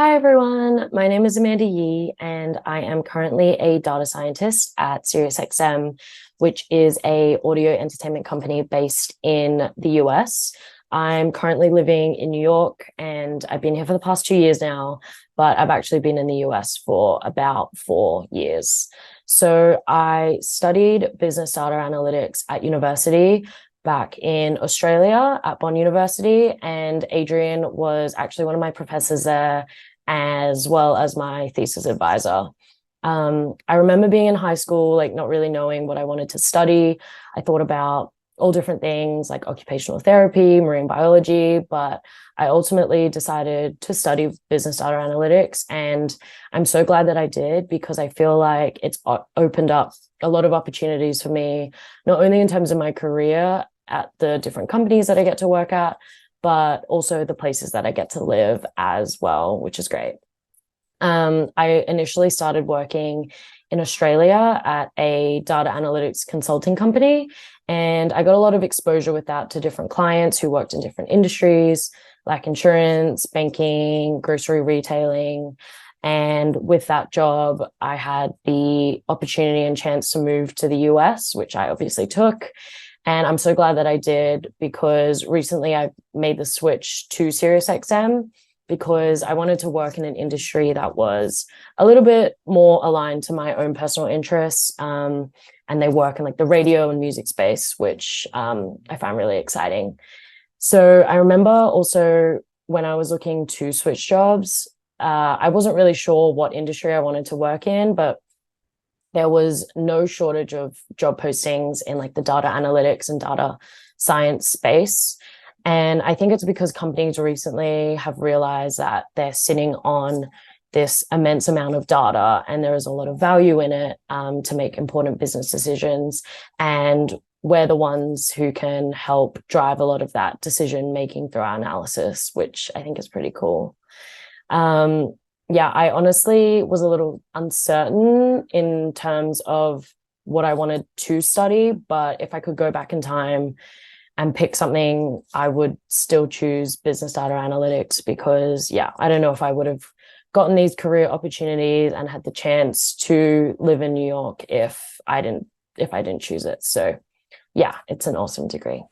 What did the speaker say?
Hi everyone, my name is Amanda Yee and I am currently a data scientist at SiriusXM, which is a audio entertainment company based in the US. I'm currently living in New York and I've been here for the past 2 years now, but I've actually been in the US for about 4 years. So I studied business data analytics at university back in Australia at Bond University, and Adrian was actually one of my professors there as well as my thesis advisor. I remember being in high school, like not really knowing what I wanted to study. I thought about all different things like occupational therapy, marine biology, but I ultimately decided to study business data analytics. And I'm so glad that I did, because I feel like it's opened up a lot of opportunities for me, not only in terms of my career at the different companies that I get to work at, but also the places that I get to live as well, which is great. I initially started working in Australia at a data analytics consulting company, and I got a lot of exposure with that to different clients who worked in different industries like insurance, banking, grocery retailing. And with that job, I had the opportunity and chance to move to the US, which I obviously took. And I'm so glad that I did, because recently I made the switch to SiriusXM because I wanted to work in an industry that was a little bit more aligned to my own personal interests. And they work in like the radio and music space, which I find really exciting. So I remember also when I was looking to switch jobs, I wasn't really sure what industry I wanted to work in, but there was no shortage of job postings in like the data analytics and data science space. And I think it's because companies recently have realized that they're sitting on this immense amount of data and there is a lot of value in it to make important business decisions. And we're the ones who can help drive a lot of that decision making through our analysis, which I think is pretty cool. Yeah, I honestly was a little uncertain in terms of what I wanted to study, but if I could go back in time and pick something, I would still choose business data analytics, because yeah, I don't know if I would have gotten these career opportunities and had the chance to live in New York if I didn't choose it. So yeah, it's an awesome degree.